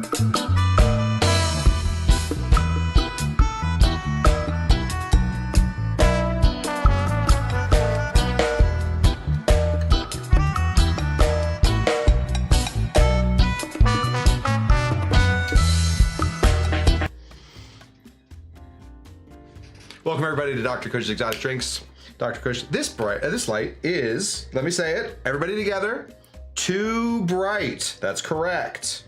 Welcome everybody to Dr. Cush Exotic Drinks. Dr. Cush, this light is, let me say it, everybody together, too bright. That's correct.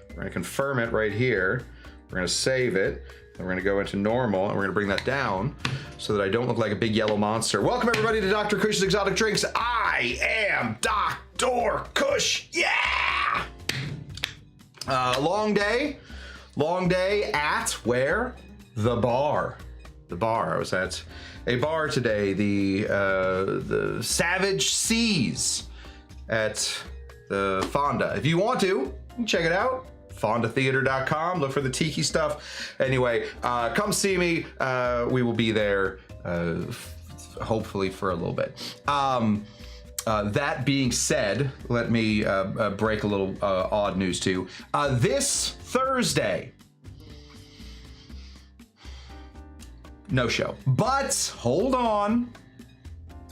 We're gonna confirm it right here. We're gonna save it, and we're gonna go into normal, and we're gonna bring that down so that I don't look like a big yellow monster. Welcome everybody to Dr. Cush's Exotic Drinks. I am Dr. Cush, yeah! Long day at where? The bar. The bar. I was at a bar today, the Savage Seas at the Fonda. If you want to, you can check it out. fondatheater.com. Look for the tiki stuff. Anyway, come see me. We will be there hopefully for a little bit. That being said, let me break a little odd news to you. This Thursday, no show. But hold on.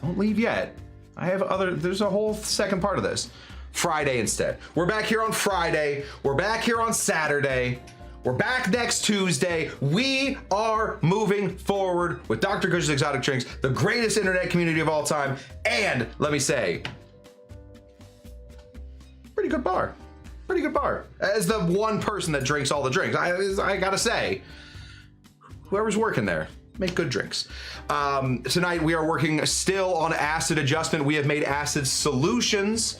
Don't leave yet. There's a whole second part of this. Friday instead. We're back here on Friday. We're back here on Saturday. We're back next Tuesday. We are moving forward with Dr. Cush's Exotic Drinks, the greatest internet community of all time. And let me say, pretty good bar. Pretty good bar. As the one person that drinks all the drinks, I gotta say, whoever's working there, make good drinks. Tonight we are working still on acid adjustment. We have made acid solutions.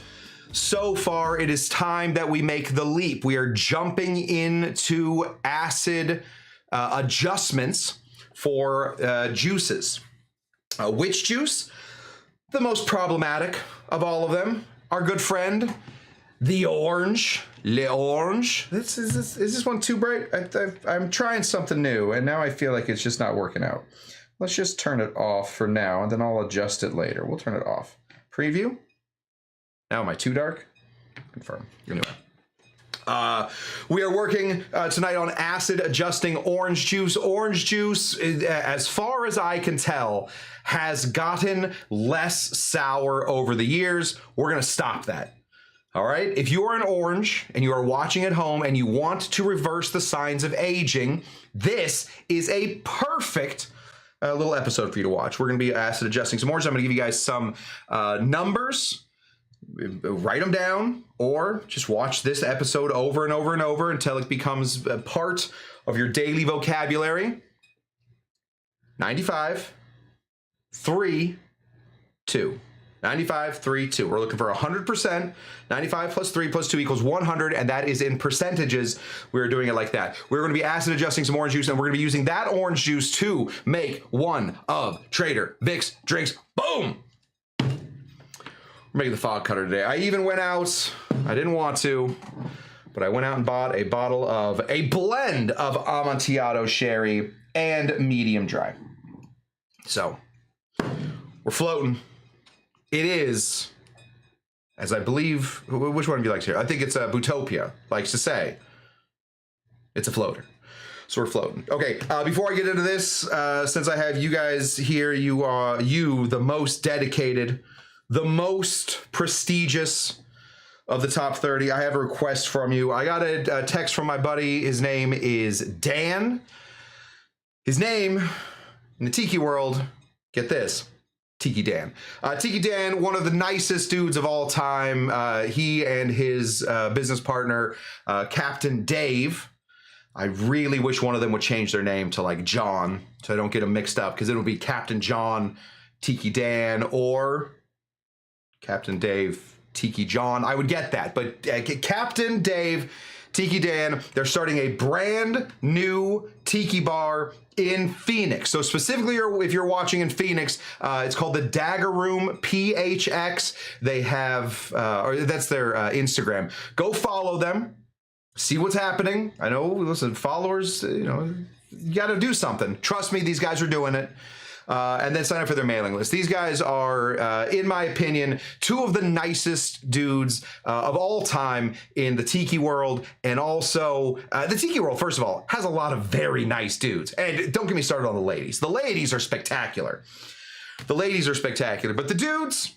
So far, it is time that we make the leap. We are jumping into acid adjustments for juices. Which juice? The most problematic of all of them. Our good friend, the orange. Le Orange. Is this one too bright? I'm trying something new, and now I feel like it's just not working out. Let's just turn it off for now, and then I'll adjust it later. We'll turn it off. Preview. Now am I too dark? Confirm. Anyway. We are working tonight on acid adjusting orange juice. Orange juice, as far as I can tell, has gotten less sour over the years. We're gonna stop that. All right, if you are an orange and you are watching at home and you want to reverse the signs of aging, this is a perfect little episode for you to watch. We're gonna be acid adjusting some orange. I'm gonna give you guys some numbers, write them down, or just watch this episode over and over and over until it becomes a part of your daily vocabulary. 95, 3, 2. 95, 3, 2. We're looking for 100%. 95 plus 3 plus 2 equals 100, and that is in percentages. We're doing it like that. We're going to be acid adjusting some orange juice, and we're going to be using that orange juice to make one of Trader Vic's drinks. Boom! We're making the fog cutter today. I even went out. I didn't want to, but I went out and bought a blend of Amontillado sherry and medium dry. So, we're floating. It is, as I believe, which one of you likes here? I think it's Bootopia likes to say. It's a floater. So we're floating. Okay, before I get into this, since I have you guys here, you are the most dedicated, the most prestigious of the top 30. I have a request from you. I got a text from my buddy. His name is Dan. His name in the tiki world, get this, Tiki Dan. Tiki Dan, one of the nicest dudes of all time. He and his business partner, Captain Dave. I really wish one of them would change their name to like John, so I don't get them mixed up, because it would be Captain John, Tiki Dan, or Captain Dave, Tiki John. I would get that, but Captain Dave, Tiki Dan, they're starting a brand new tiki bar in Phoenix. So specifically, if you're watching in Phoenix, it's called the Dagger Room PHX. They have, or that's their Instagram. Go follow them. See what's happening. I know, listen, followers, you got to do something. Trust me, these guys are doing it. and then sign up for their mailing list. These guys are, in my opinion, two of the nicest dudes of all time in the tiki world. And also, the tiki world, first of all, has a lot of very nice dudes. And don't get me started on the ladies. The ladies are spectacular. The ladies are spectacular, but the dudes,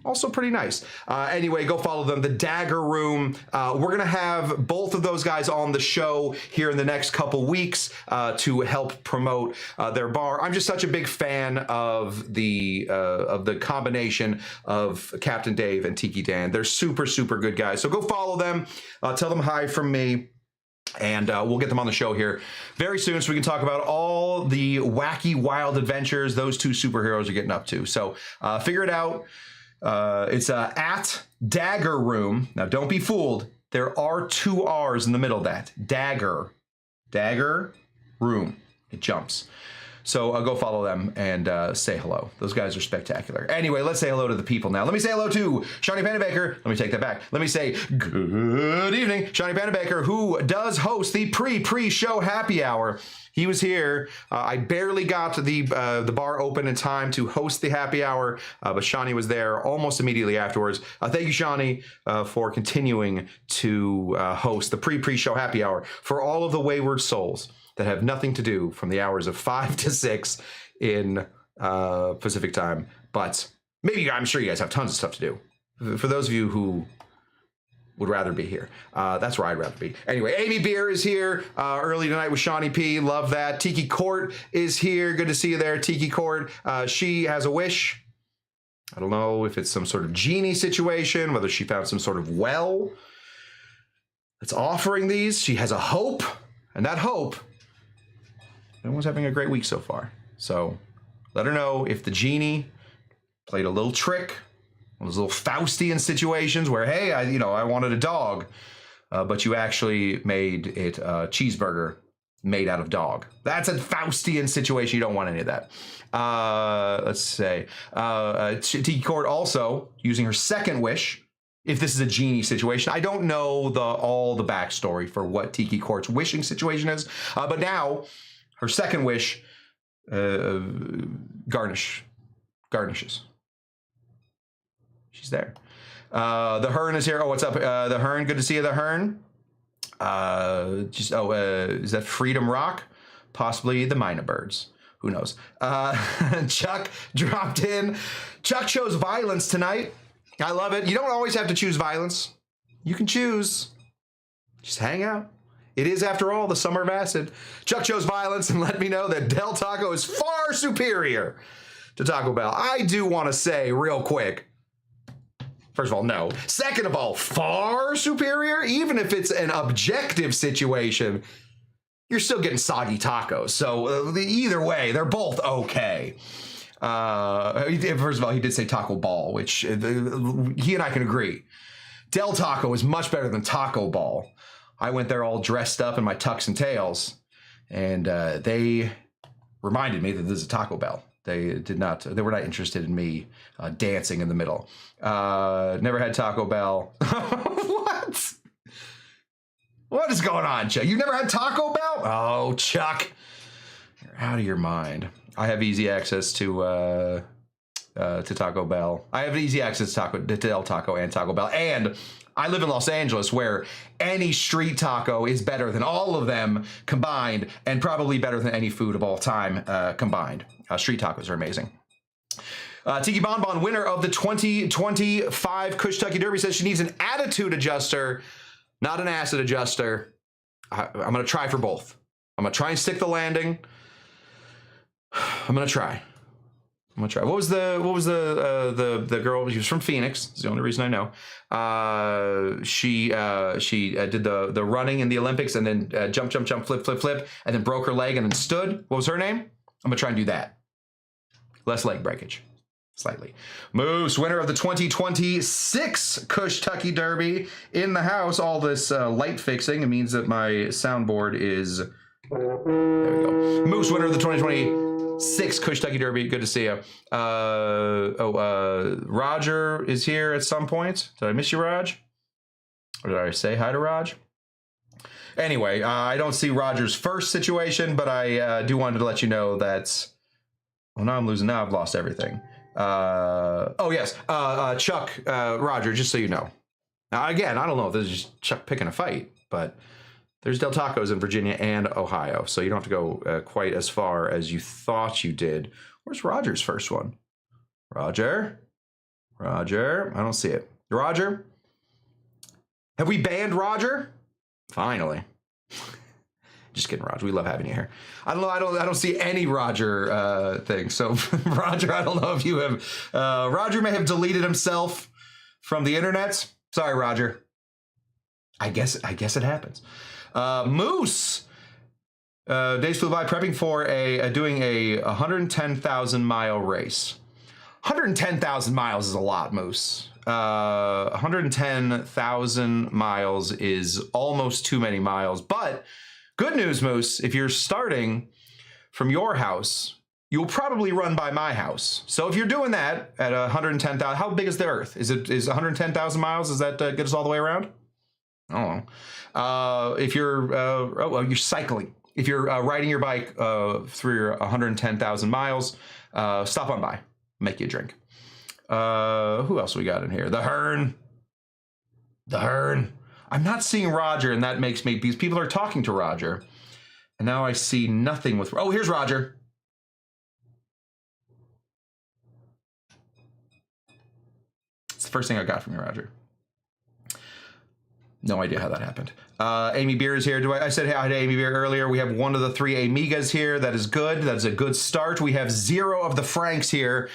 also pretty nice. Anyway, go follow them. The Dagger Room. We're going to have both of those guys on the show here in the next couple weeks to help promote their bar. I'm just such a big fan of the combination of Captain Dave and Tiki Dan. They're super, super good guys. So go follow them. Tell them hi from me. And we'll get them on the show here very soon so we can talk about all the wacky, wild adventures those two superheroes are getting up to. So figure it out. It's at Dagger Room. Now, don't be fooled. There are two R's in the middle of that. Dagger Room. It jumps. So go follow them and say hello. Those guys are spectacular. Anyway, let's say hello to the people now. Let me say hello to Shawnee Pennebaker. Let me take that back. Let me say good evening, Shawnee Pennebaker, who does host the pre-show happy hour. He was here. I barely got the bar open in time to host the happy hour, but Shawnee was there almost immediately afterwards. Thank you, Shawnee, for continuing to host the pre-show happy hour for all of the wayward souls that have nothing to do from the hours of 5 to 6 in Pacific time. But maybe, I'm sure you guys have tons of stuff to do. For those of you who would rather be here, that's where I'd rather be. Anyway, Amy Beer is here early tonight with Shawnee P. Love that. Tiki Court is here. Good to see you there, Tiki Court. She has a wish. I don't know if it's some sort of genie situation, whether she found some sort of well that's offering these. She has a hope, and that hope, everyone's having a great week so far. So let her know if the genie played a little trick, one of those little Faustian situations where, hey, I wanted a dog, but you actually made it a cheeseburger made out of dog. That's a Faustian situation. You don't want any of that. Let's say Tiki Court also using her second wish. If this is a genie situation, I don't know all the backstory for what Tiki Court's wishing situation is, but now her second wish garnishes. She's there. The Hearn is here. Oh, what's up, the Hearn? Good to see you, the Hearn. Is that Freedom Rock? Possibly the Mina Birds. Who knows? Chuck dropped in. Chuck chose violence tonight. I love it. You don't always have to choose violence. You can choose. Just hang out. It is, after all, the summer of acid. Chuck chose violence and let me know that Del Taco is far superior to Taco Bell. I do want to say real quick, first of all, no. Second of all, far superior, even if it's an objective situation, you're still getting soggy tacos. So either way, they're both okay. First of all, he did say Taco Ball, which he and I can agree. Del Taco is much better than Taco Ball. I went there all dressed up in my tux and tails, and they reminded me that this is a Taco Bell. They were not interested in me dancing in the middle. Never had Taco Bell. What? What is going on, Chuck? You've never had Taco Bell? Oh, Chuck, you're out of your mind. I have easy access to Taco Bell. I have easy access to Del Taco and Taco Bell, and I live in Los Angeles, where any street taco is better than all of them combined, and probably better than any food of all time combined. Street tacos are amazing. Tiki Bonbon, winner of the 2025 Cush Tucky Derby, says she needs an attitude adjuster, not an acid adjuster. I'm going to try for both. I'm going to try and stick the landing. I'm going to try. What was the girl? She was from Phoenix. It's the only reason I know. She did the running in the Olympics, and then jump, flip, and then broke her leg and then stood. What was her name? I'm gonna try and do that. Less leg breakage, slightly. Moose, winner of the 2026 Cush Tucky Derby, in the house. All this light fixing, it means that my soundboard is. There we go. Moose, winner of the 2026 Cush Tucky Derby. Good to see you. Roger is here at some point. Did I miss you, Raj? Or did I say hi to Raj? Anyway, I don't see Roger's first situation, but I do want to let you know that Well, now I'm losing. Now I've lost everything. Oh, yes. Chuck, Roger, just so you know. Now, again, I don't know if this is just Chuck picking a fight, but there's Del Tacos in Virginia and Ohio, so you don't have to go quite as far as you thought you did. Where's Roger's first one? Roger? Roger? I don't see it. Roger? Have we banned Roger? Finally. Just kidding, Roger. We love having you here. I don't know. I don't see any Roger thing. So, Roger, I don't know if you have. Roger may have deleted himself from the internet. Sorry, Roger. I guess it happens. Moose. Days flew by prepping for doing a 110,000 mile race. 110,000 miles is a lot, Moose. 110,000 miles is almost too many miles, but good news, Moose, if you're starting from your house, you'll probably run by my house. So if you're doing that at 110,000, how big is the Earth? Is 110,000 miles? Does that get us all the way around? I don't know. If you're, you're cycling. If you're riding your bike through your 110,000 miles, stop on by, make you a drink. Who else we got in here? The Hearn. The Hearn. I'm not seeing Roger, and that makes me, because people are talking to Roger, and now I see nothing with, oh, here's Roger. It's the first thing I got from you, Roger. No idea how that happened. Amy Beer is here. I said hi to Amy Beer earlier. We have one of the 3 Amigas here. That is good. That is a good start. We have 0 of the Franks here.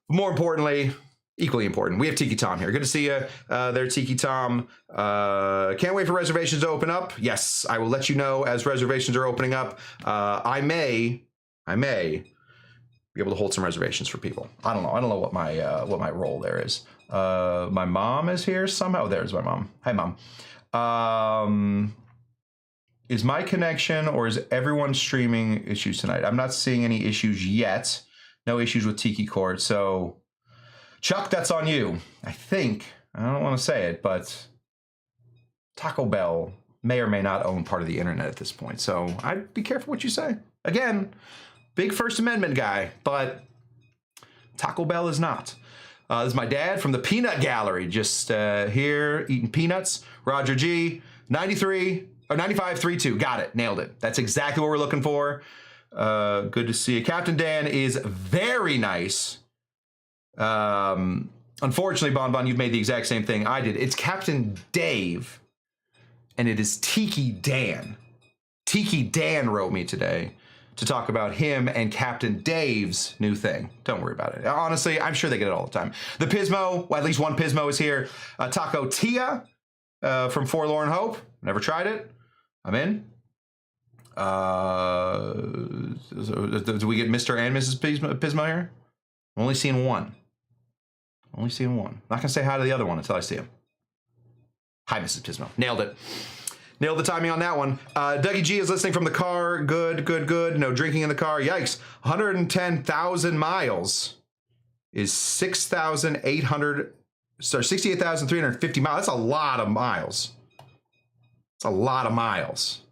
More importantly, equally important, we have Tiki Tom here. Good to see you there, Tiki Tom. Can't wait for reservations to open up. Yes, I will let you know as reservations are opening up. I may be able to hold some reservations for people. I don't know. I don't know what my role there is. My mom is here somehow. Oh, there's my mom. Hi, Mom. Is my connection or is everyone streaming issues tonight? I'm not seeing any issues yet. No issues with Tiki Court. So, Chuck, that's on you. I think. I don't want to say it, but Taco Bell may or may not own part of the internet at this point. So, I'd be careful what you say. Again, big First Amendment guy, but Taco Bell is not. This is my dad from the Peanut Gallery, just here eating peanuts. Roger G, 9532. Got it. Nailed it. That's exactly what we're looking for. Good to see you. Captain Dan is very nice. Unfortunately, Bon, you've made the exact same thing I did. It's Captain Dave, and it is Tiki Dan. Tiki Dan wrote me today to talk about him and Captain Dave's new thing. Don't worry about it. Honestly, I'm sure they get it all the time. The Pismo, well, at least one Pismo is here. Taco Tia from Forlorn Hope. Never tried it. I'm in. Do we get Mr. and Mrs. Pismo here? I'm only seeing one. Only seeing one. Not gonna say hi to the other one until I see him. Hi, Mrs. Pismo. Nailed it. Nailed the timing on that one. Dougie G is listening from the car. Good, good, good. No drinking in the car. Yikes. 110,000 miles is 68,350 miles. That's a lot of miles. That's a lot of miles.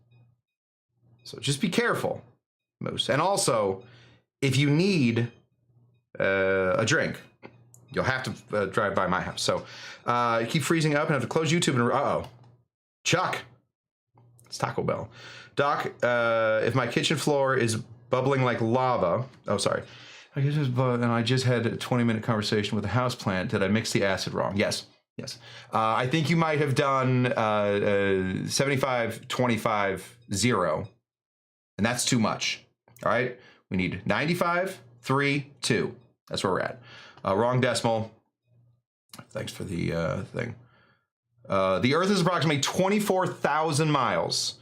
So just be careful, Moose. And also, if you need a drink, you'll have to drive by my house. So you keep freezing up and have to close YouTube and uh-oh. Chuck. It's Taco Bell. Doc, if my kitchen floor is bubbling like lava, oh, sorry. And I just had a 20-minute conversation with a houseplant. Did I mix the acid wrong? Yes. Yes. I think you might have done 75, 25, 0. And that's too much. All right. We need 95, 3, 2. That's where we're at. Wrong decimal. Thanks for the thing. The Earth is approximately 24,000 miles.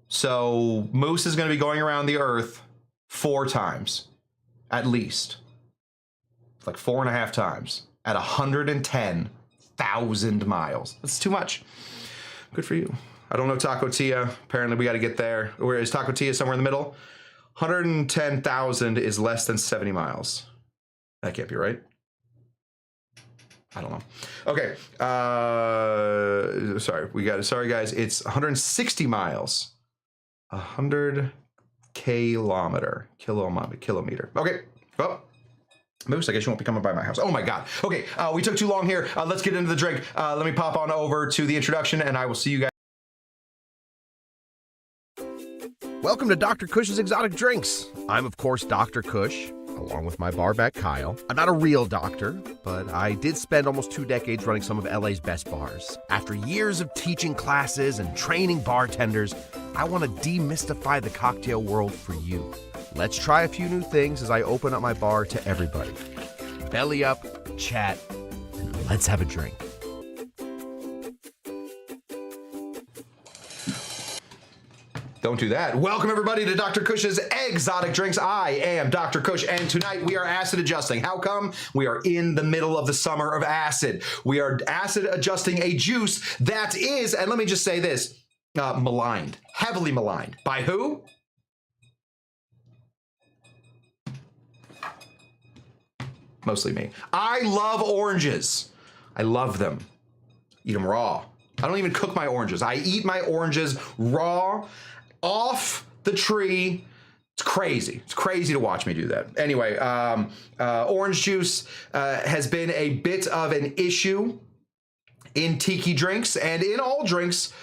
So Moose is going to be going around the Earth 4 times, at least. Like 4.5 times at 110,000 miles. That's too much. Good for you. I don't know Taco Tia. Apparently we got to get there. Where is Taco Tia? Somewhere in the middle. 110,000 is less than 70 miles. That can't be right. I don't know. Okay. Sorry guys. It's 160 miles. 100 kilometer. Okay. Oh. Moose, I guess you won't be coming by my house. Oh my God. Okay, we took too long here. Let's get into the drink. Let me pop on over to the introduction and I will see you guys. Welcome to Dr. Cush's Exotic Drinks. I'm, of course, Dr. Cush, along with my barback Kyle. I'm not a real doctor, but I did spend almost 2 decades running some of LA's best bars. After years of teaching classes and training bartenders, I want to demystify the cocktail world for you. Let's try a few new things as I open up my bar to everybody. Belly up, chat, and let's have a drink. Don't do that. Welcome everybody to Dr. Cush's Exotic Drinks. I am Dr. Cush, and tonight we are acid adjusting. How come? We are in the middle of the summer of acid. We are acid adjusting a juice that is, and let me just say this, maligned, heavily maligned. By who? Mostly me. I love oranges. I love them. Eat them raw. I don't even cook my oranges. I eat my oranges raw, off the tree. It's crazy. It's crazy to watch me do that. Anyway, orange juice has been a bit of an issue in tiki drinks and in all drinks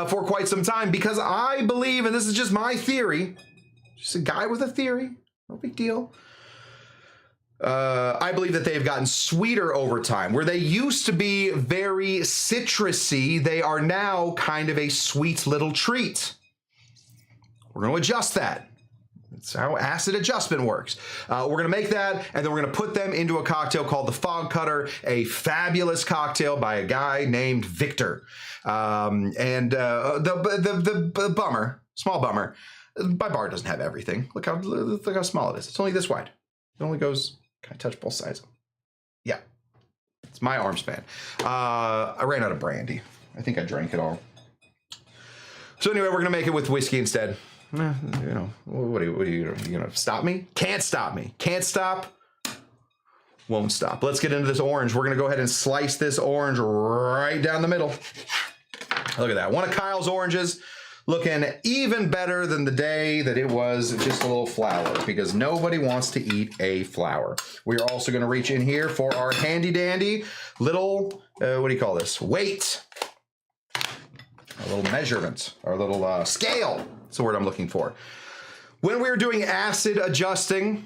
for quite some time because I believe, and this is just my theory, just a guy with a theory, no big deal. I believe that they've gotten sweeter over time. Where they used to be very citrusy, they are now kind of a sweet little treat. We're going to adjust that. That's how acid adjustment works. We're going to make that, and then we're going to put them into a cocktail called the Fog Cutter, a fabulous cocktail by a guy named Victor. The bummer, small bummer, my bar doesn't have everything. Look how small it is. It's only this wide. It only goes... Can I touch both sides? Yeah. It's my arm span. I ran out of brandy. I think I drank it all. So anyway, we're going to make it with whiskey instead. You know, what are you going to stop me? Can't stop me. Can't stop. Won't stop. Let's get into this orange. We're going to go ahead and slice this orange right down the middle. Look at that. One of Kyle's oranges. Looking even better than the day that it was just a little flower because nobody wants to eat a flower. We are also going to reach in here for our handy dandy little, what do you call this? Weight. Our little measurement, our little scale. That's the word I'm looking for. When we're doing acid adjusting,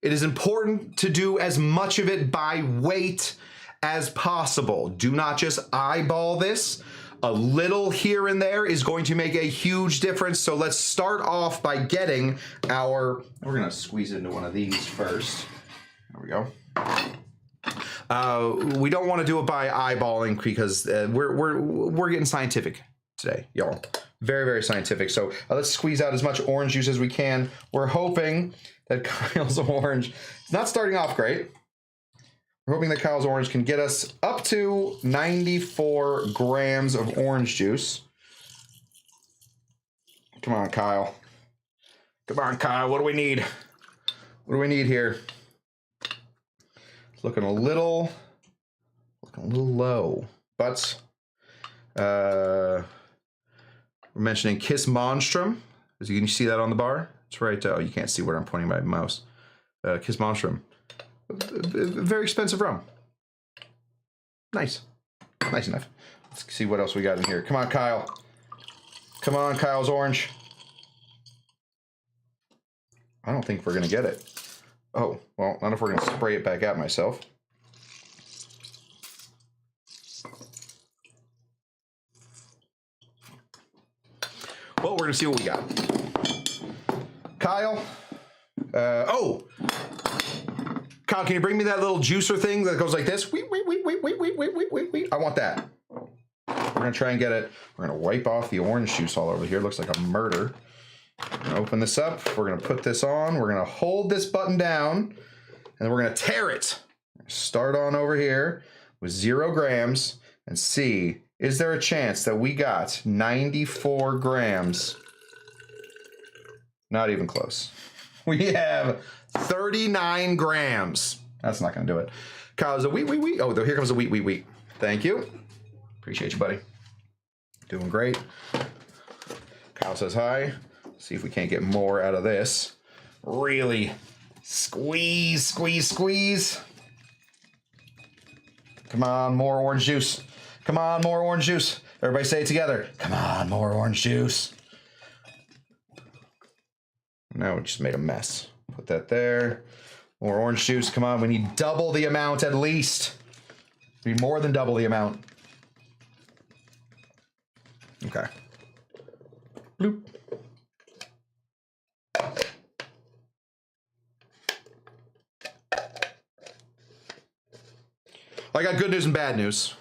it is important to do as much of it by weight as possible. Do not just eyeball this. A little here and there is going to make a huge difference. So let's start off by getting our, we're going to squeeze into one of these first. There we go. We don't want to do it by eyeballing because we're getting scientific today, y'all. Very, very scientific. So let's squeeze out as much orange juice as we can. We're hoping that Kyle's orange is not starting off great. We're hoping that Kyle's orange can get us up to 94 grams of orange juice. Come on, Kyle. Come on, Kyle. What do we need? What do we need here? It's looking a little low, but we're mentioning Kiss Monstrum. As you can see that on the bar. It's right. Oh, you can't see where I'm pointing my mouse. Kiss Monstrum. Very expensive rum. Nice. Nice enough. Let's see what else we got in here. Come on, Kyle. Come on, Kyle's orange. I don't think we're going to get it. Oh, well, not if we're going to spray it back at myself. Well, we're going to see what we got. Kyle. Kyle, can you bring me that little juicer thing that goes like this? Wait. I want that. We're going to try and get it. We're going to wipe off the orange juice all over here. It looks like a murder. We're going to open this up. We're going to put this on. We're going to hold this button down. And then we're going to tear it. Start on over here with 0 grams and see, is there a chance that we got 94 grams? Not even close. We have 39 grams. That's not going to do it. Kyle's a wheat. Oh, here comes a wheat. Thank you. Appreciate you, buddy. Doing great. Kyle says hi. See if we can't get more out of this. Really Squeeze, squeeze, squeeze. Come on, more orange juice. Come on, more orange juice. Everybody say it together. Come on, more orange juice. Now we just made a mess. Put that there. More orange juice. Come on, we need double the amount at least. We need more than double the amount. Okay. Bloop. I got good news and bad news.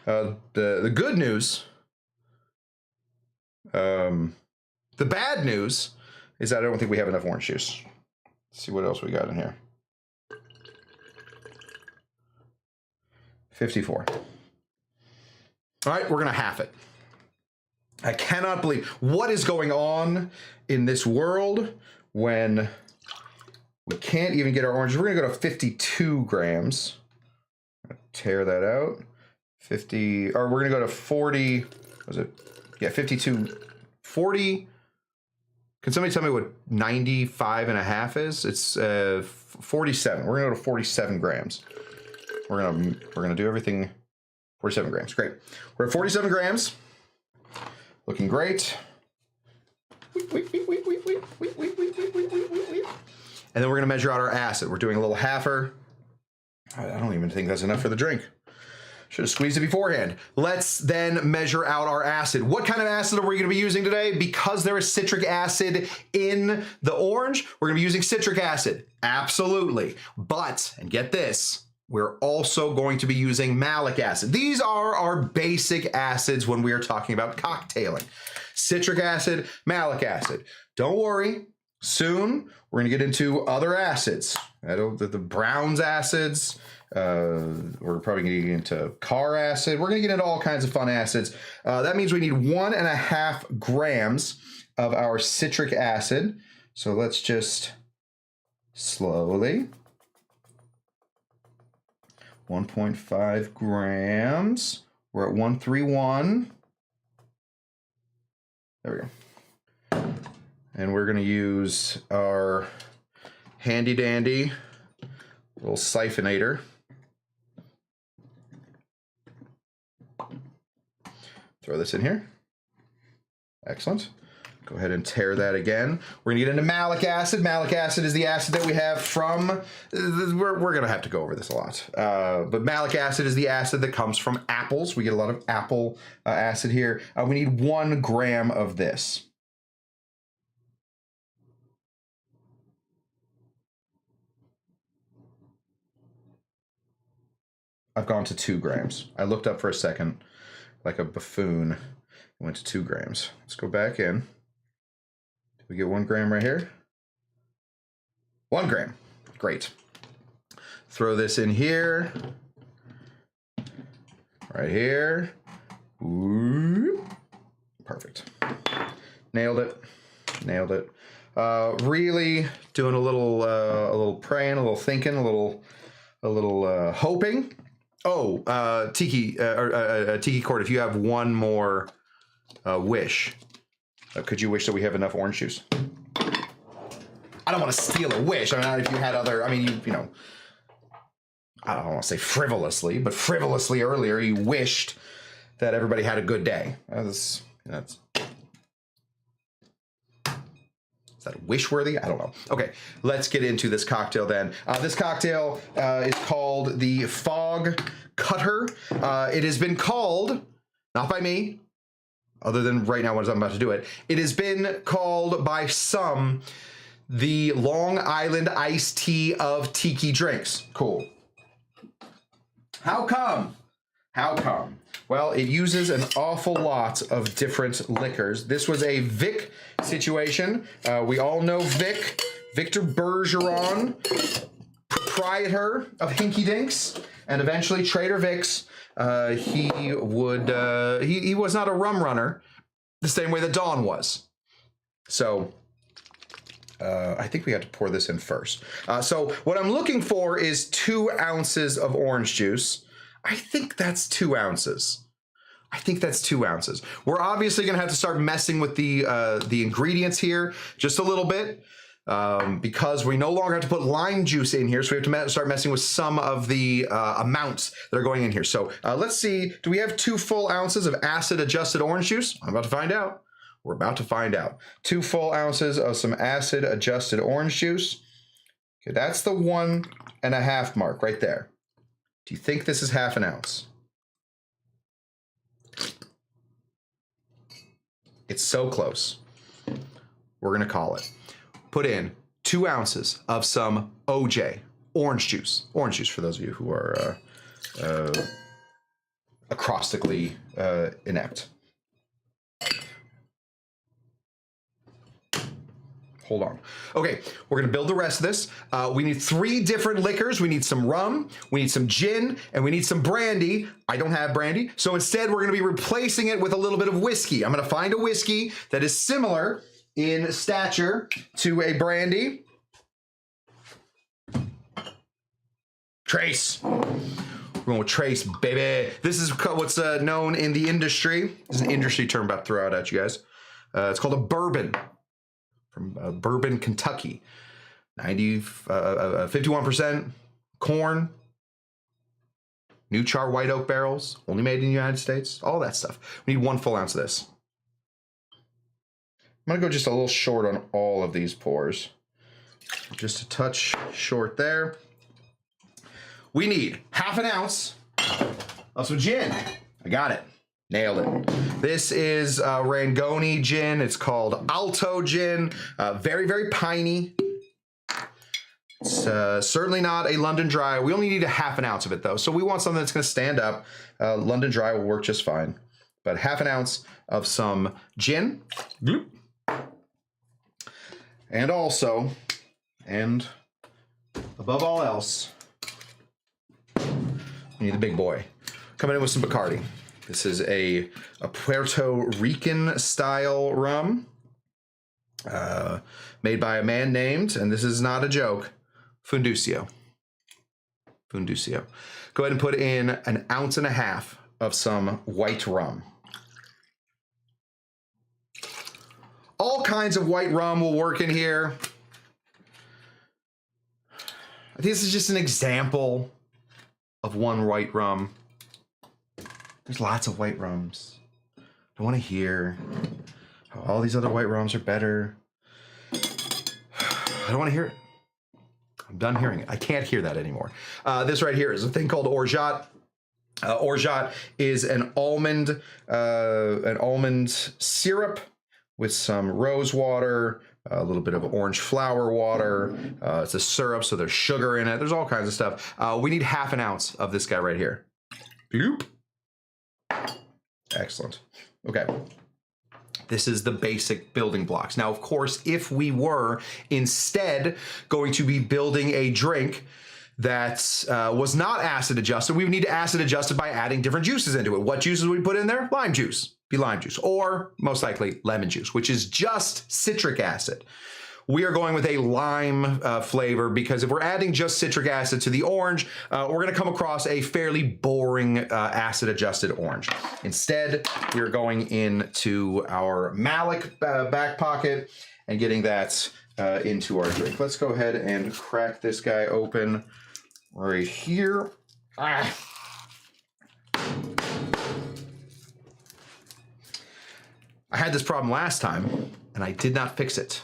The good news, the bad news is that I don't think we have enough orange juice. Let's see what else we got in here. 54. All right, we're gonna half it. I cannot believe what is going on in this world when we can't even get our oranges. We're gonna go to 52 grams. Tear that out. 50, or we're gonna go to 40, was it? Yeah, 52, 40. Can somebody tell me what 95 and a half is? It's 47. We're gonna go to 47 grams. We're gonna do everything 47 grams. Great. We're at 47 grams. Looking great. And then we're gonna measure out our acid. We're doing a little halfer. I don't even think that's enough for the drink. Should have squeezed it beforehand. Let's then measure out our acid. What kind of acid are we going to be using today? Because there is citric acid in the orange, we're going to be using citric acid. Absolutely. But, and get this, we're also going to be using malic acid. These are our basic acids when we are talking about cocktailing. Citric acid, malic acid. Don't worry. Soon, we're going to get into other acids. The Brown's acids. We're probably going to get into car acid. We're going to get into all kinds of fun acids. That means we need 1.5 grams of our citric acid. So let's just slowly. 1.5 grams. We're at 131. There we go. And we're going to use our handy dandy little siphonator. Throw this in here. Excellent. Go ahead and tear that again. We're going to get into malic acid. Malic acid is the acid that we have from, we're going to have to go over this a lot. But malic acid is the acid that comes from apples. We get a lot of apple acid here. We need 1 gram of this. I've gone to 2 grams. I looked up for a second like a buffoon. Went to 2 grams. Let's go back in. Did we get 1 gram right here? 1 gram. Great. Throw this in here. Right here. Ooh. Perfect. Nailed it. Nailed it. Really doing a little praying, a little thinking, a little hoping. Oh, Tiki Court, if you have one more wish, could you wish that we have enough orange juice? I don't want to steal a wish. I mean, if you had other, I mean, you know, I don't want to say frivolously, but frivolously earlier, you wished that everybody had a good day. Is that wish-worthy? I don't know. Okay, let's get into this cocktail then. This cocktail is called the Fog Cutter. It has been called, not by me, other than right now when I'm about to do it, it has been called by some the Long Island iced tea of tiki drinks. Cool. How come? How come? Well, it uses an awful lot of different liquors. This was a Vic situation. We all know Vic, Victor Bergeron, proprietor of Hinky Dinks, and eventually Trader Vic's. He was not a rum runner the same way that Dawn was. So I think we had to pour this in first. So what I'm looking for is 2 ounces of orange juice. I think that's 2 ounces. I think that's 2 ounces. We're obviously going to have to start messing with the ingredients here just a little bit. because we no longer have to put lime juice in here, so we have to start messing with some of the amounts that are going in here. So let's see, do we have 2 full ounces of acid-adjusted orange juice? I'm about to find out. We're about to find out. 2 full ounces of some acid-adjusted orange juice. Okay, that's the 1.5 mark right there. Do you think this is half an ounce? It's so close. We're gonna call it. Put in 2 ounces of some OJ, orange juice. Orange juice for those of you who are acrostically inept. Hold on. Okay, we're gonna build the rest of this. We need 3 different liquors. We need some rum, we need some gin, and we need some brandy. I don't have brandy, so instead we're gonna be replacing it with a little bit of whiskey. I'm gonna find a whiskey that is similar in stature to a brandy. Trace. We're going with Trace, baby. This is what's known in the industry. This is an industry term about to throw out at you guys. It's called a bourbon from Bourbon, Kentucky. 51% corn, new char white oak barrels, only made in the United States, all that stuff. We need 1 full ounce of this. I'm gonna go just a little short on all of these pours. Just a touch short there. We need half an ounce of some gin. I got it. Nailed it. This is Rangoni gin. It's called Alto gin. Very, very piney. It's certainly not a London Dry. We only need a half an ounce of it though. So we want something that's gonna stand up. London Dry will work just fine. But half an ounce of some gin. Bloop. And also, and above all else, we need the big boy. Coming in with some Bacardi. This is a Puerto Rican style rum made by a man named, and this is not a joke, Funducio. Funducio. Go ahead and put in 1.5 ounces of some white rum. All kinds of white rum will work in here. I think this is just an example of one white rum. There's lots of white rums. I want to hear how all these other white rums are better. I don't want to hear it. I'm done hearing it. I can't hear that anymore. This right here is a thing called orgeat. Orgeat is an almond syrup with some rose water, a little bit of orange flower water. It's a syrup, so there's sugar in it. There's all kinds of stuff. We need half an ounce of this guy right here. Bloop. Excellent. Okay. This is the basic building blocks. Now, of course, if we were instead going to be building a drink that was not acid adjusted, we would need to acid adjust it by adding different juices into it. What juices would we put in there? Lime juice. Be lime juice, or most likely lemon juice, which is just citric acid. We are going with a lime flavor because if we're adding just citric acid to the orange, we're gonna come across a fairly boring acid adjusted orange. Instead, we're going into our Malik back pocket and getting that into our drink. Let's go ahead and crack this guy open right here. Ah. I had this problem last time and I did not fix it.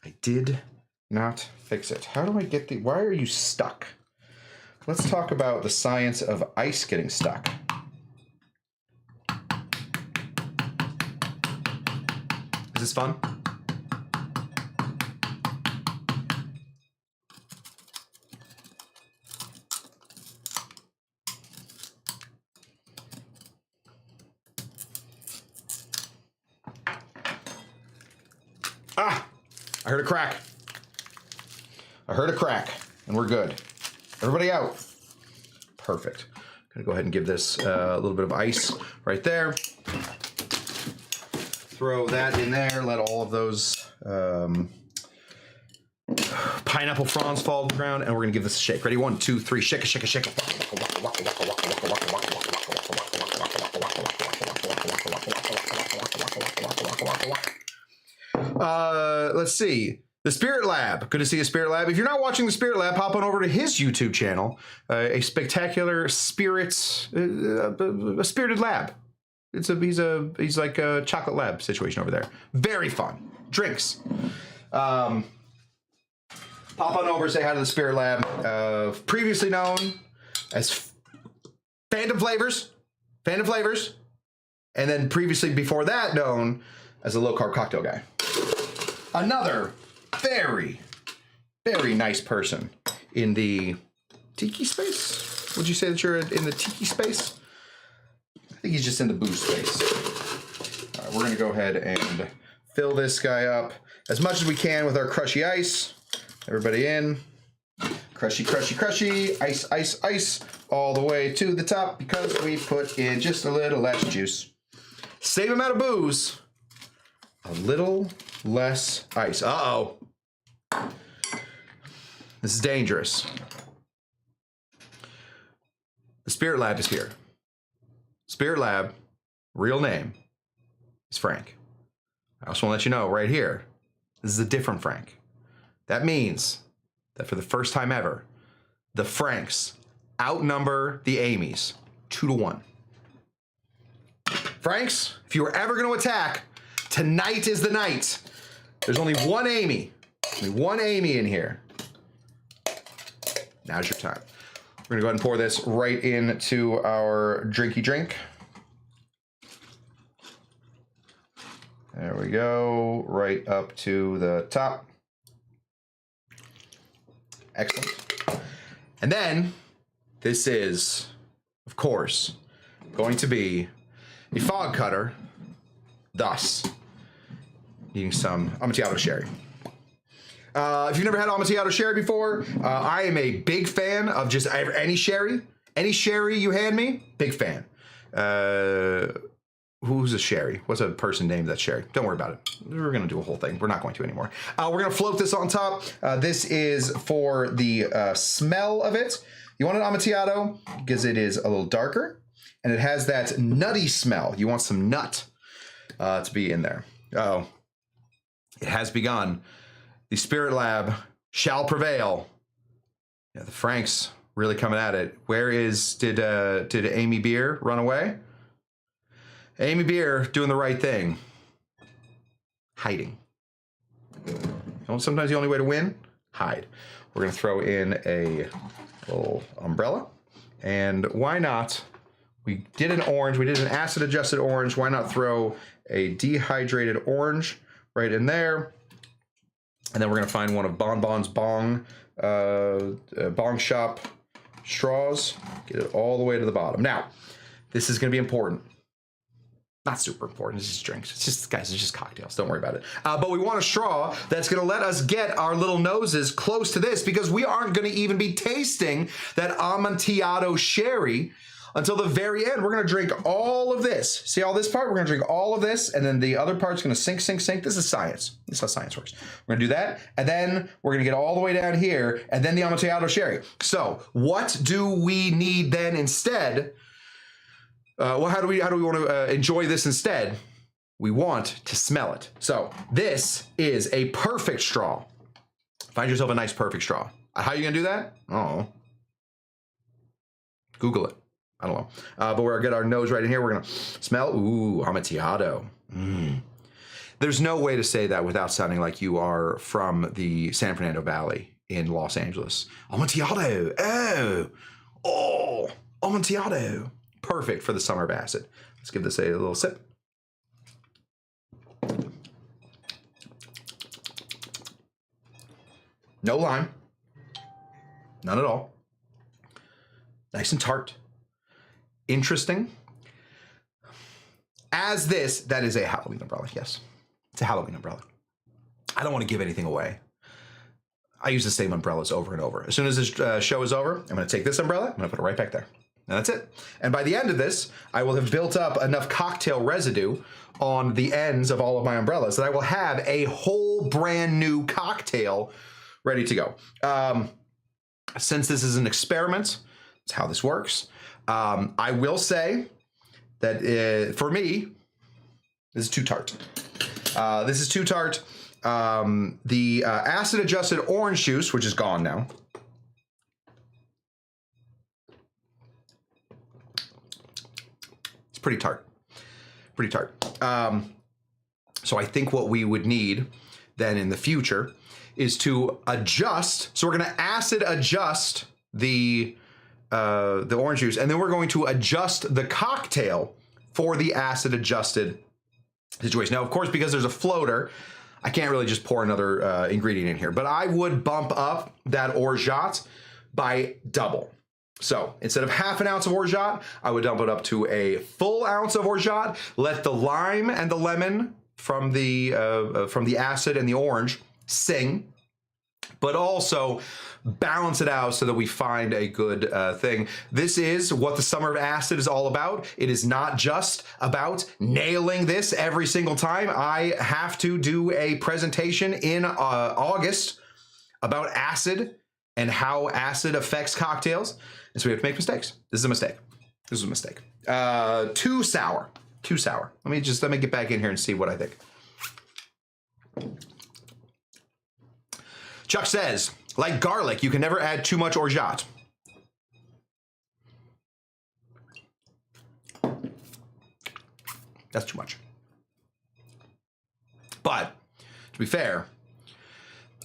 I did not fix it. How do I get the, why are you stuck? Let's talk about the science of ice getting stuck. Is this fun? Ah, I heard a crack. I heard a crack, and we're good. Everybody out. Perfect. Gonna go ahead and give this a little bit of ice right there. Throw that in there. Let all of those pineapple fronds fall to the ground, and we're gonna give this a shake. Ready? 1, 2, 3. Shake it, shake it, shake it. Let's see. The Spirit Lab. Good to see you, Spirit Lab. If you're not watching the Spirit Lab, hop on over to his YouTube channel. A spectacular spirits, a spirited lab. He's like a chocolate lab situation over there. Very fun. Drinks. Pop on over, say hi to the Spirit Lab. Previously known as Phantom Flavors. And then previously before that known as a low carb cocktail guy. Another very, very nice person in the tiki space. Would you say that you're in the tiki space? I think he's just in the booze space. All right, we're gonna go ahead and fill this guy up as much as we can with our crushy ice. Everybody in. Crushy, crushy, crushy. Ice, ice, ice. All the way to the top because we put in just a little less juice. Same amount of booze. A little less ice. Uh-oh. This is dangerous. The Spirit Lab is here. Spirit Lab, real name, is Frank. I also want to let you know right here, this is a different Frank. That means that for the first time ever, the Franks outnumber the Amy's 2-1. Franks, if you were ever going to attack, tonight is the night. There's only one Amy. Only one Amy in here. Now's your time. We're gonna go ahead and pour this right into our drinky drink. There we go, right up to the top. Excellent. And then, this is, of course, going to be a fog cutter, thus needing some Amontillado sherry. If you've never had Amontillado sherry before, I am a big fan of just any sherry. Any sherry you hand me, big fan. Who's a sherry? What's a person named that's sherry? Don't worry about it. We're going to do a whole thing. We're not going to anymore. We're going to float this on top. This is for the smell of it. You want an Amontillado because it is a little darker and it has that nutty smell. You want some nut to be in there. Oh, it has begun. The Spirit Lab shall prevail. Yeah, the Franks really coming at it. Did Amy Beer run away? Amy Beer doing the right thing. Hiding. Sometimes the only way to win, hide. We're gonna throw in a little umbrella. And why not? We did an orange, we did an acid adjusted orange. Why not throw a dehydrated orange right in there? And then we're gonna find one of Bon Bon's Bong Shop straws. Get it all the way to the bottom. Now, this is gonna be important. Not super important, it's just drinks. It's just, guys, it's just cocktails, don't worry about it. But we want a straw that's gonna let us get our little noses close to this because we aren't gonna even be tasting that Amontillado sherry until the very end. We're gonna drink all of this. See all this part? We're gonna drink all of this, and then the other part's gonna sink, sink, sink. This is science. This is how science works. We're gonna do that, and then we're gonna get all the way down here, and then the Amontillado sherry. So what do we need then instead? Well, how do we want to enjoy this instead? We want to smell it. So this is a perfect straw. Find yourself a nice perfect straw. How are you gonna do that? Oh, Google it. I don't know. But we're gonna get our nose right in here. We're gonna smell. Ooh, Amontillado. There's no way to say that without sounding like you are from the San Fernando Valley in Los Angeles. Amontillado. Oh, Amontillado. Perfect for the summer of acid. Let's give this a little sip. No lime. None at all. Nice and tart. Interesting. As this, that is a Halloween umbrella, yes. It's a Halloween umbrella. I don't want to give anything away. I use the same umbrellas over and over. As soon as this show is over, I'm going to take this umbrella, I'm going to put it right back there. And that's it. And by the end of this, I will have built up enough cocktail residue on the ends of all of my umbrellas that I will have a whole brand new cocktail ready to go. Since this is an experiment, that's how this works. I will say that for me, this is too tart. This is too tart. the acid-adjusted orange juice, which is gone now. It's pretty tart. Pretty tart. So I think what we would need then in the future is to adjust. So we're going to acid adjust the orange juice, and then we're going to adjust the cocktail for the acid adjusted situation. Now, of course, because there's a floater, I can't really just pour another ingredient in here, but I would bump up that orgeat by double. So instead of half an ounce of orgeat, I would dump it up to a full ounce of orgeat. Let the lime and the lemon from the acid and the orange sing, but also balance it out so that we find a good thing. This is what the Summer of Acid is all about. It is not just about nailing this every single time. I have to do a presentation in August about acid and how acid affects cocktails. And so we have to make mistakes. This is a mistake. This is a mistake. Too sour. Too sour. Let me get back in here and see what I think. Chuck says, like garlic, you can never add too much orgeat. That's too much. But to be fair,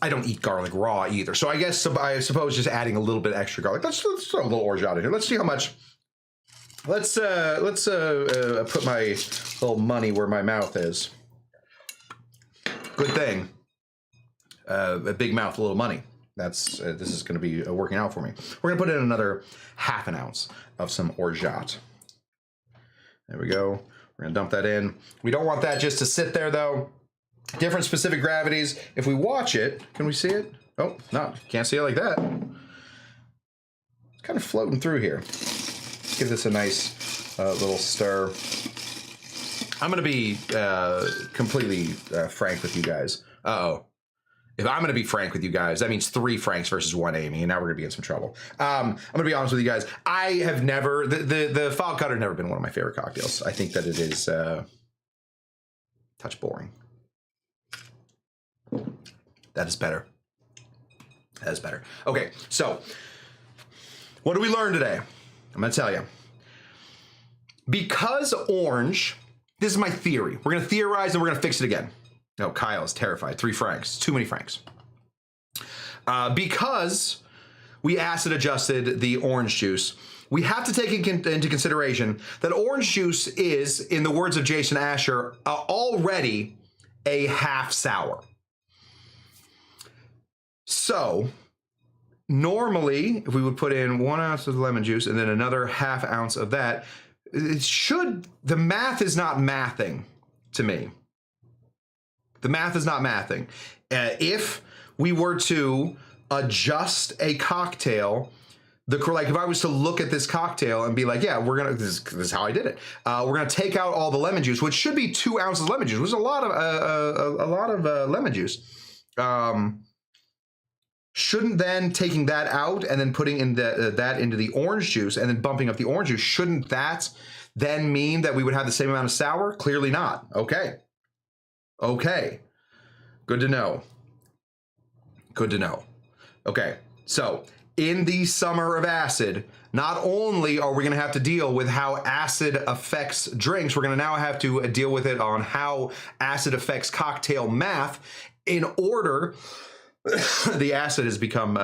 I don't eat garlic raw either. So I suppose just adding a little bit extra garlic. Let's throw a little orgeat in here. Let's see how much. Let's put my little money where my mouth is. Good thing. A big mouth, a little money. This is going to be working out for me. We're going to put in another half an ounce of some orgeat. There we go. We're going to dump that in. We don't want that just to sit there, though. Different specific gravities. If we watch it, can we see it? Oh, no, can't see it like that. It's kind of floating through here. Give this a nice little stir. I'm going to be completely frank with you guys. Uh-oh. If I'm going to be frank with you guys, that means 3 Franks versus 1 Amy, and now we're going to be in some trouble. I'm going to be honest with you guys. I have never, the fog cutter never been one of my favorite cocktails. I think that it is touch boring. That is better. That is better. Okay, so what do we learn today? I'm going to tell you. Because orange, this is my theory. We're going to theorize and we're going to fix it again. No, Kyle is terrified. 3 Franks. Too many Franks. Because we acid adjusted the orange juice, we have to take into consideration that orange juice is, in the words of Jason Asher, already a half sour. So normally, if we would put in 1 ounce of lemon juice and then another half ounce of that, the math is not mathing to me. The math is not mathing. If we were to adjust a cocktail, like if I was to look at this cocktail and be like, yeah, this is how I did it. We're gonna take out all the lemon juice, which should be 2 ounces of lemon juice, which is a lot of lemon juice. Shouldn't then taking that out and then putting in that into the orange juice and then bumping up the orange juice, shouldn't that then mean that we would have the same amount of sour? Clearly not. Okay. Good to know. Good to know. Okay. So in the Summer of Acid, not only are we going to have to deal with how acid affects drinks, we're going to now have to deal with it on how acid affects cocktail math in order. The acid has become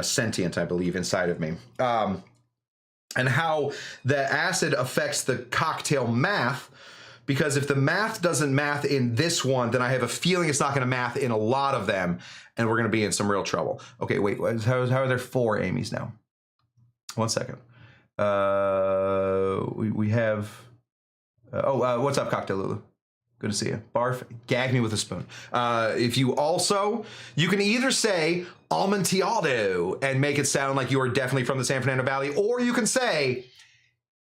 sentient, I believe, inside of me. And how the acid affects the cocktail math, because if the math doesn't math in this one, then I have a feeling it's not going to math in a lot of them, and we're going to be in some real trouble. Okay, wait, how are there 4 Amy's now? 1 second. We have... what's up, Cocktail Lulu? Good to see you. Barf, gag me with a spoon. You can either say Amontillado and make it sound like you are definitely from the San Fernando Valley, or you can say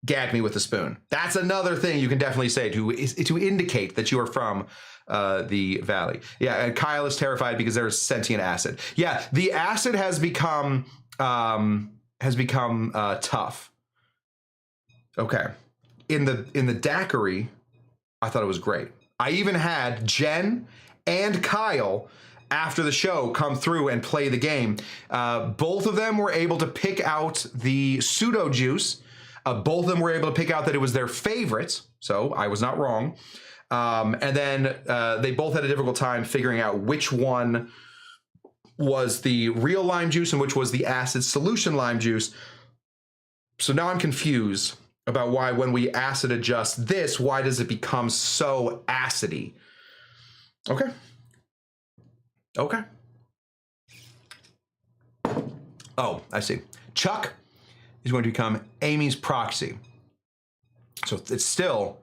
gag me with a spoon. That's another thing you can definitely say to indicate that you are from the valley. Yeah, and Kyle is terrified because there's sentient acid. Yeah, the acid has become tough. Okay, in the daiquiri, I thought it was great. I even had Jen and Kyle after the show come through and play the game. Both of them were able to pick out the pseudo juice. Both of them were able to pick out that it was their favorite, so I was not wrong. And then they both had a difficult time figuring out which one was the real lime juice and which was the acid solution lime juice. So now I'm confused about why when we acid adjust this, why does it become so acidy? Okay. Okay. Oh, I see. Chuck is going to become Amy's proxy. So it's still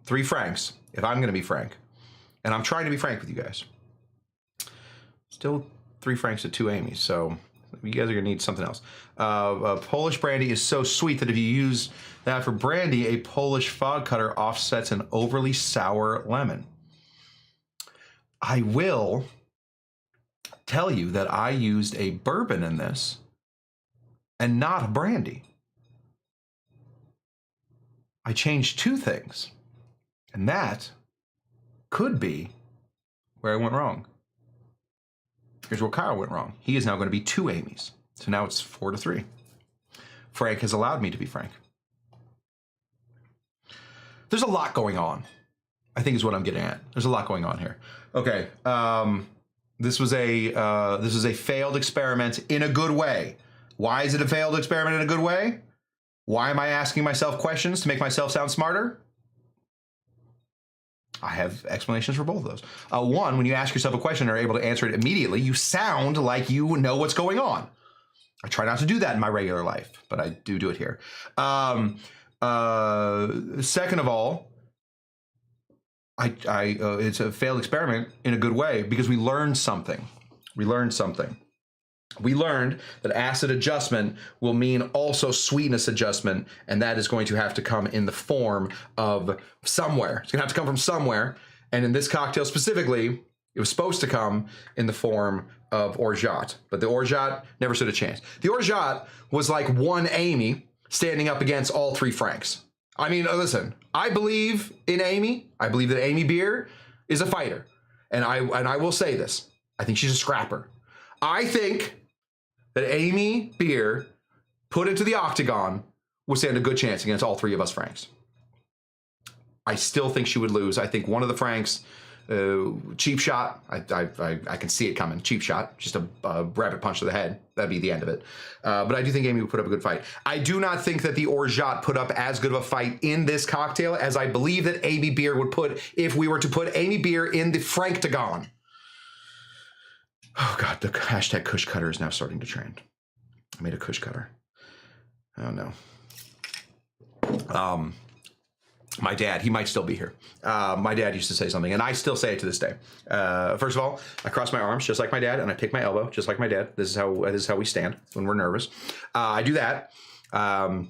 3 Franks, if I'm going to be frank. And I'm trying to be frank with you guys. Still 3 Franks to 2 Amy's, so you guys are going to need something else. Polish brandy is so sweet that if you use that for brandy, a Polish fog cutter offsets an overly sour lemon. I will tell you that I used a bourbon in this and not a brandy. I changed 2 things, and that could be where I went wrong. Here's where Kyle went wrong. He is now going to be 2 Amy's. So now it's 4 to 3. Frank has allowed me to be frank. There's a lot going on, I think is what I'm getting at. There's a lot going on here. Okay, this was a failed experiment in a good way. Why is it a failed experiment in a good way? Why am I asking myself questions to make myself sound smarter? I have explanations for both of those. One, when you ask yourself a question and are able to answer it immediately, you sound like you know what's going on. I try not to do that in my regular life, but I do it here. Second of all, it's a failed experiment in a good way because we learned something. We learned that acid adjustment will mean also sweetness adjustment, and that is going to have to come in the form of somewhere. It's going to have to come from somewhere, and in this cocktail specifically, it was supposed to come in the form of orgeat, but the orgeat never stood a chance. The orgeat was like 1 Amy standing up against all 3 Franks. I mean, listen, I believe in Amy. I believe that Amy Beer is a fighter, and I will say this. I think she's a scrapper. I think that Amy Beer put into the octagon would stand a good chance against all 3 of us Franks. I still think she would lose. I think one of the Franks, cheap shot, I can see it coming. Cheap shot, just a rabbit punch to the head. That'd be the end of it. But I do think Amy would put up a good fight. I do not think that the orgeat put up as good of a fight in this cocktail as I believe that Amy Beer would put if we were to put Amy Beer in the Franktagon. Oh God, the hashtag Cush cutter is now starting to trend. I made a Cush cutter. Oh no. My dad, he might still be here. My dad used to say something, and I still say it to this day. First of all, I cross my arms just like my dad, and I pick my elbow just like my dad. This is how we stand when we're nervous. I do that. And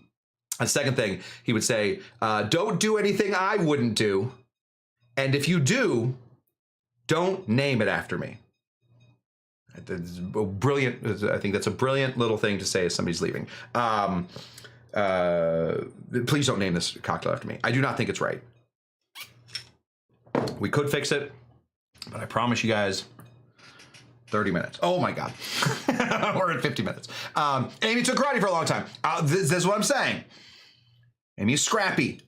second thing, he would say, "Don't do anything I wouldn't do, and if you do, don't name it after me." That's brilliant. I think that's a brilliant little thing to say as somebody's leaving. Please don't name this cocktail after me. I do not think it's right. We could fix it, but I promise you guys 30 minutes. Oh my God. We're at 50 minutes. Amy took karate for a long time. This is what I'm saying. Amy's scrappy.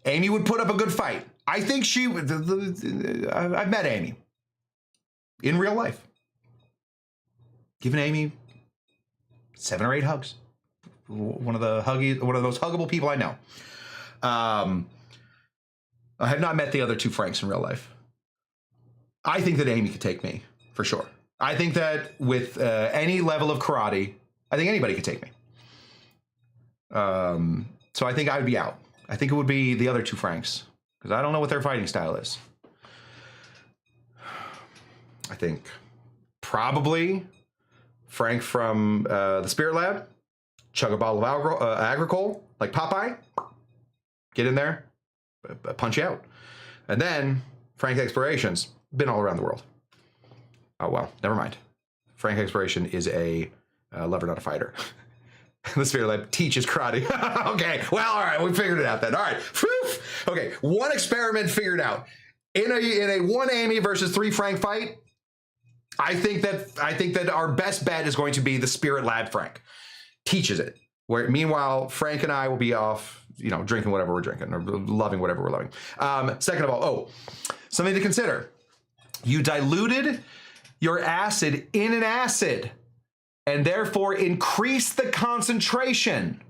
Amy would put up a good fight. I think she would. I've met Amy in real life. Given Amy 7 or 8 hugs. One of the most huggable people I know. I have not met the other 2 Franks in real life. I think that Amy could take me, for sure. I think that with any level of karate, I think anybody could take me. So I think I would be out. I think it would be the other 2 Franks, because I don't know what their fighting style is. I think probably Frank from the Spirit Lab. Chug a bottle of agricole, like Popeye. Get in there, punch you out. And then Frank Explorations, been all around the world. Oh, well, never mind. Frank Exploration is a lover, not a fighter. The Spirit Lab teaches karate. Okay, well, all right, we figured it out then. All right, okay, 1 experiment figured out. in a 1 Amy versus 3 Frank fight, I think that our best bet is going to be the Spirit Lab Frank. Teaches it. Where meanwhile, Frank and I will be off, drinking whatever we're drinking or loving whatever we're loving. Second of all, something to consider. You diluted your acid in an acid and therefore increase the concentration.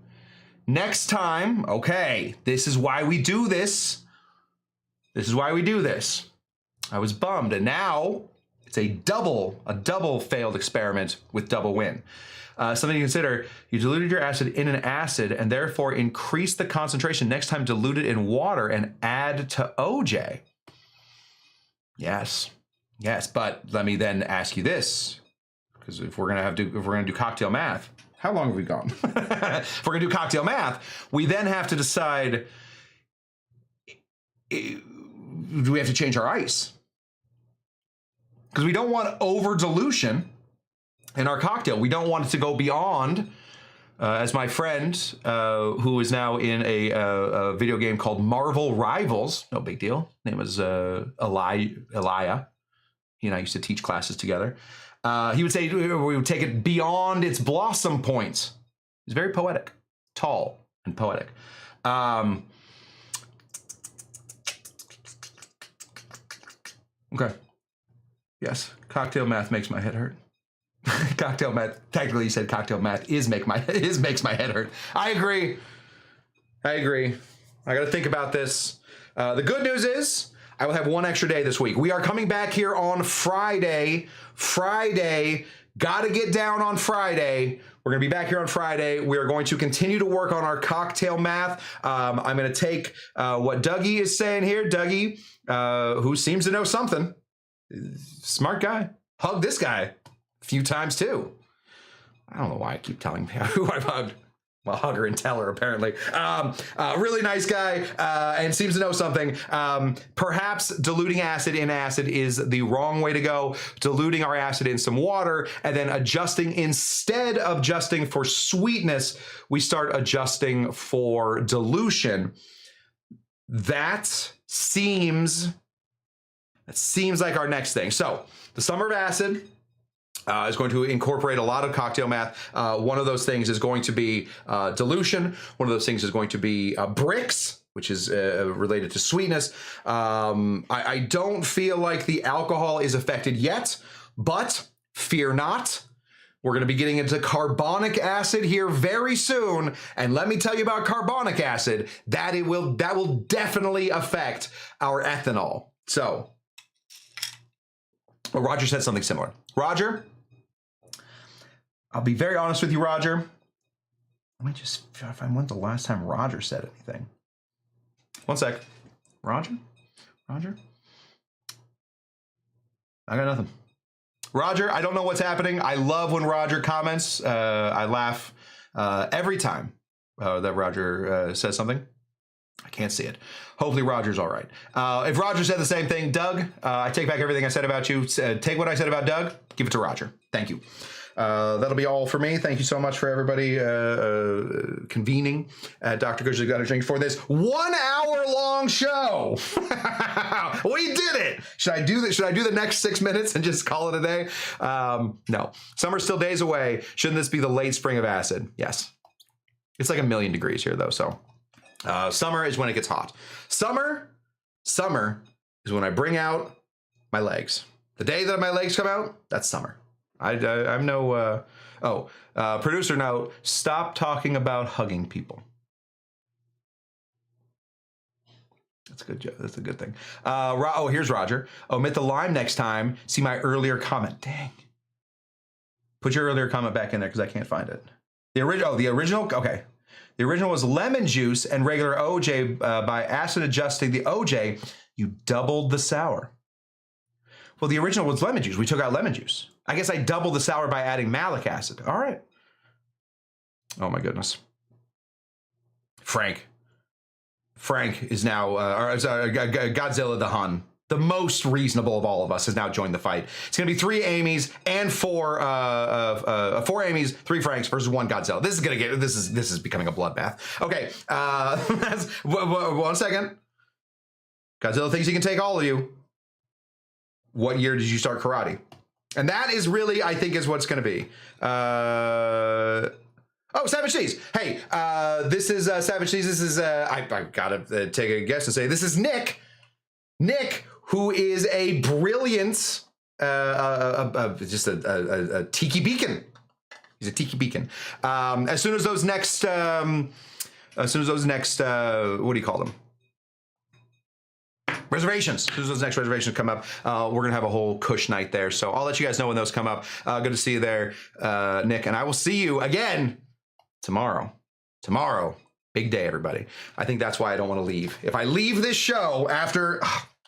Next time, okay, this is why we do this. This is why we do this. I was bummed, and now it's a double failed experiment with double win. Something to consider, you diluted your acid in an acid and therefore increase the concentration. Next time, dilute it in water and add to OJ. Yes, but let me then ask you this, because if we're gonna do cocktail math, how long have we gone? If we're gonna do cocktail math, we then have to decide, do we have to change our ice? Because we don't want over dilution in our cocktail. We don't want it to go beyond, as my friend, who is now in a video game called Marvel Rivals, no big deal, name was Elia. He and I used to teach classes together. He would say we would take it beyond its blossom points. He's very poetic, tall and poetic. Okay. Yes, cocktail math makes my head hurt. Cocktail math, technically you said cocktail math makes my head hurt. I agree. I got to think about this. The good news is I will have 1 extra day this week. We are coming back here on Friday. Got to get down on Friday. We're going to be back here on Friday. We are going to continue to work on our cocktail math. I'm going to take what Dougie is saying here. Dougie, who seems to know something. Smart guy. Hug this guy a few times too. I don't know why I keep telling who I've hugged. Well, hugger and teller, apparently. Really nice guy and seems to know something. Perhaps diluting acid in acid is the wrong way to go. Diluting our acid in some water and then adjusting, instead of adjusting for sweetness, we start adjusting for dilution. That seems like our next thing. So the Summer of Acid is going to incorporate a lot of cocktail math. One of those things is going to be dilution. One of those things is going to be bricks, which is related to sweetness. I don't feel like the alcohol is affected yet, but fear not. We're going to be getting into carbonic acid here very soon. And let me tell you about carbonic acid, that will definitely affect our ethanol. So, well, Roger said something similar. Roger, I'll be very honest with you, Roger. Let me just find when the last time Roger said anything. One sec. Roger? I got nothing. Roger, I don't know what's happening. I love when Roger comments. I laugh every time that Roger says something. I can't see it. Hopefully Roger's all right. If Roger said the same thing, Doug, I take back everything I said about you. Take what I said about Doug, give it to Roger. Thank you. That'll be all for me. Thank you so much for everybody convening at Dr. Cush Exotic Drinks for this 1 hour long show. We did it. Should I do this? Should I do the next 6 minutes and just call it a day? No. Summer's still days away. Shouldn't this be the late spring of acid? Yes. It's like 1,000,000 degrees here though, so. Summer is when it gets hot. Summer is when I bring out my legs. The day that my legs come out, that's summer. I'm no, producer note, stop talking about hugging people. That's a good joke. That's a good thing. Here's Roger. Omit the lime next time. See my earlier comment. Dang. Put your earlier comment back in there because I can't find it. The original, okay. The original was lemon juice and regular OJ. By acid adjusting the OJ, you doubled the sour. Well, the original was lemon juice. We took out lemon juice. I guess I doubled the sour by adding malic acid. All right. Oh my goodness. Frank is now, Godzilla the Hun, the most reasonable of all of us, has now joined the fight. It's going to be 3 Amy's and 4 Amy's, 3 Franks versus 1 Godzilla. This is becoming a bloodbath. Okay, 1 second. Godzilla thinks he can take all of you. What year did you start karate? And that is really, I think, is what's going to be. Oh, Savage Cheese. Hey, this is Savage Cheese. This is, I've got to take a guess and say, this is Nick. Nick, who is a brilliant, just a tiki beacon. He's a tiki beacon. As soon as those next, what do you call them? Reservations. As soon as those next reservations come up, we're going to have a whole Cush night there. So I'll let you guys know when those come up. Good to see you there, Nick. And I will see you again tomorrow. Tomorrow. Big day, everybody. I think that's why I don't want to leave. If I leave this show after...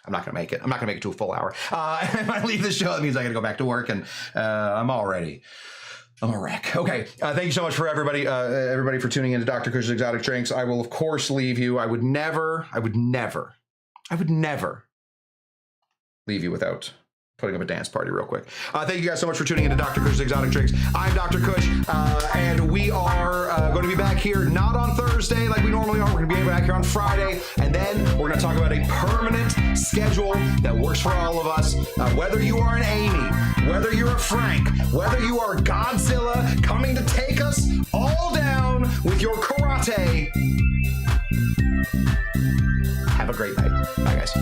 I'm not going to make it. I'm not going to make it to a full hour. If I leave this show, that means I got to go back to work, and I'm a wreck. Okay. Thank you so much for everybody for tuning in to Dr. Cush's Exotic Drinks. I will, of course, leave you. I would never leave you without putting up a dance party real quick. Thank you guys so much for tuning in to Dr. Cush's Exotic Drinks. I'm Dr. Cush, and we are going to be back here, not on Thursday like we normally are. We're going to be back here on Friday, and then we're going to talk about a permanent schedule that works for all of us. Whether you are an Amy, whether you're a Frank, whether you are Godzilla coming to take us all down with your karate. Have a great night. Bye, guys.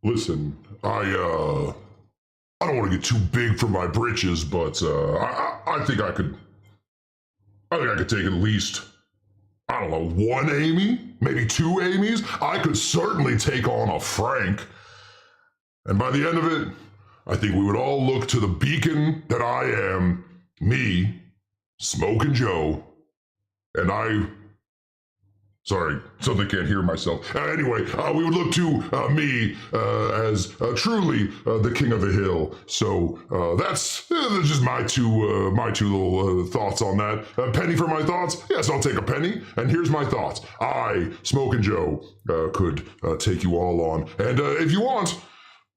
Listen, I don't want to get too big for my britches, but I think I could take at least, I don't know, one Amy, maybe two Amys. I could certainly take on a Frank. And by the end of it, I think we would all look to the beacon that I am, me, Smokin' Joe, and I Sorry, something can't hear myself. Anyway, we would look to me as truly the king of the hill. So that's just my two little thoughts on that. A penny for my thoughts? Yes, I'll take a penny. And here's my thoughts. I, Smokin' Joe, could take you all on. And if you want,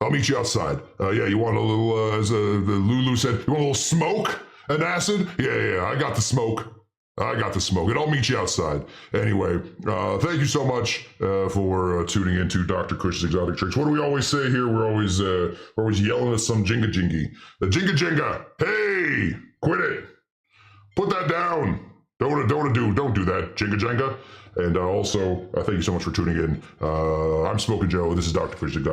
I'll meet you outside. Yeah, you want a little, as Lulu said, you want a little smoke and acid? Yeah, I got the smoke. And I'll meet you outside. Anyway, thank you so much for tuning into Dr. Cush's Exotic Drinks. What do we always say here? We're always yelling at some jinga jingy. The jinga jinga. Hey, quit it. Put that down. Don't do that, jinga jinga. And also, thank you so much for tuning in. I'm Smokin' Joe. This is Dr. Cush's Exotic